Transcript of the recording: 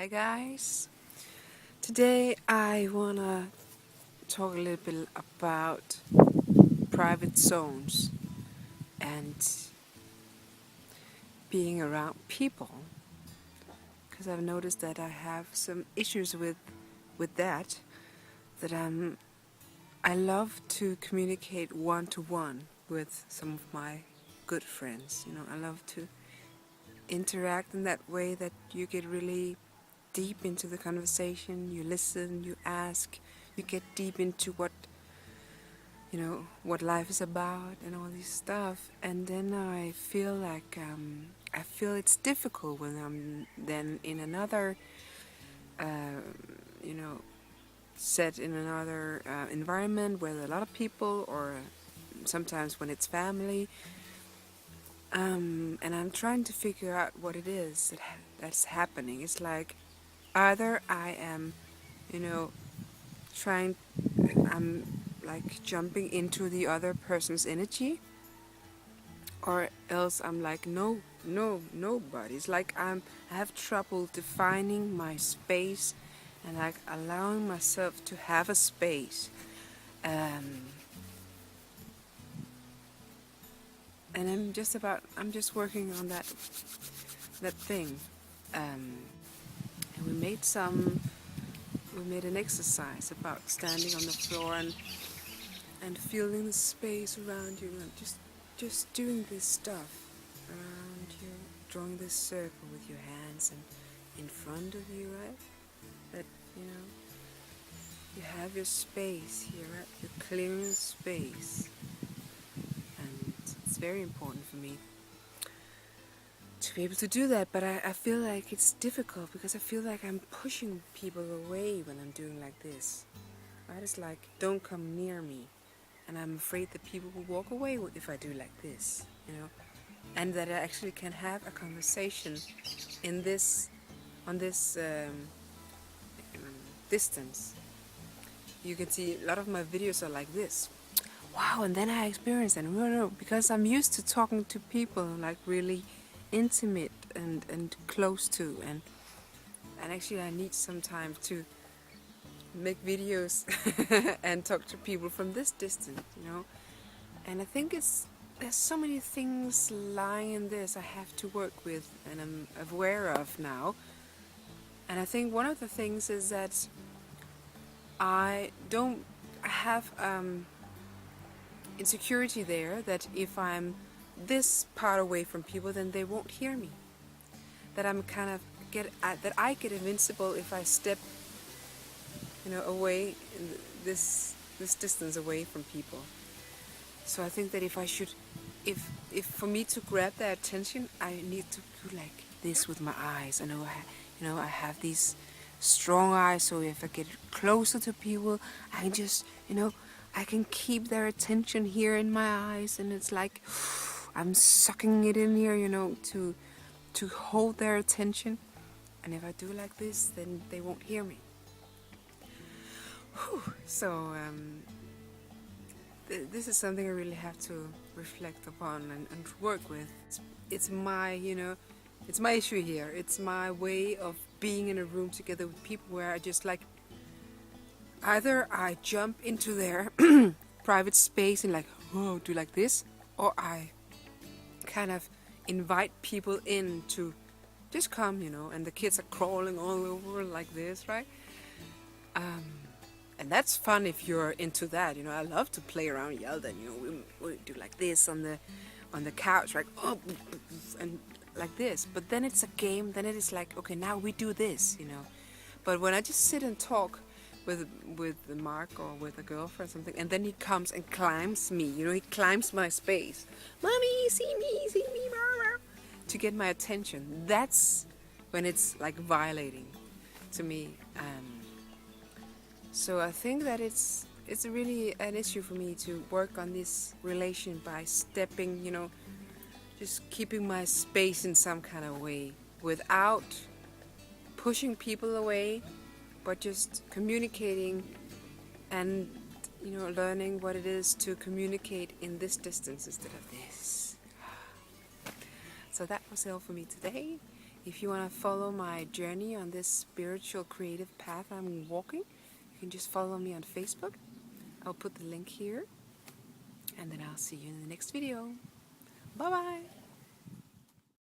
Hi guys. Today I wanna talk a little bit about private zones and being around people, because I've noticed that I have some issues with that I love to communicate one to one with some of my good friends. I love to interact in that way that you get really deep into the conversation, you listen, you ask, you get deep into what life is about and all this stuff. And then I feel like it's difficult when I'm then in another, uh, you know, set in another environment where there are a lot of people, or sometimes when it's family. And I'm trying to figure out what it is that's happening. It's like either I am, you know, trying, I'm like jumping into the other person's energy, or else I'm like, nobody. It's like I have trouble defining my space and like allowing myself to have a space. Um, and I'm just working on that thing. And we made an exercise about standing on the floor and feeling the space around you, and just doing this stuff around you, drawing this circle with your hands and in front of you, right? That you have your space here, right? You're clearing space, and it's very important for me to be able to do that. But I feel like it's difficult because I feel like I'm pushing people away when I'm doing like this. Right? It's like, don't come near me. And I'm afraid that people will walk away if I do like this, and that I actually can have a conversation on this distance. You can see a lot of my videos are like this. Wow, and then I experienced and because I'm used to talking to people like really intimate and close to, and actually I need some time to make videos and talk to people from this distance. And I think there's so many things lying in this I have to work with and I'm aware of now. And I think one of the things is that I have insecurity there, that if I'm this part away from people, then they won't hear me. That I'm kind of that I get invincible if I step, away in this distance away from people. So I think that if for me to grab their attention, I need to do like this with my eyes. I have these strong eyes, so if I get closer to people, I can just, I can keep their attention here in my eyes, and it's like I'm sucking it in here, to hold their attention. And if I do like this, then they won't hear me. So this is something I really have to reflect upon and work with. It's my, it's my issue here. It's my way of being in a room together with people where I just like, either I jump into their private space and like, oh, do like this, or I kind of invite people in to just come, and the kids are crawling all over like this, right? And that's fun if you're into that. I love to play around Yelda. We do like this on the couch, like and like this. But then it's a game. Then it is like, okay, now we do this. But when I just sit and talk with Mark or with a girlfriend or something, and then he comes and climbs me. He climbs my space. Mommy, see me, to get my attention. That's when it's like violating to me. So I think that it's really an issue for me to work on this relation by stepping, just keeping my space in some kind of way without pushing people away, but just communicating and, learning what it is to communicate in this distance instead of this. So that was all for me today. If you want to follow my journey on this spiritual creative path I'm walking, you can just follow me on Facebook. I'll put the link here, and then I'll see you in the next video. Bye bye.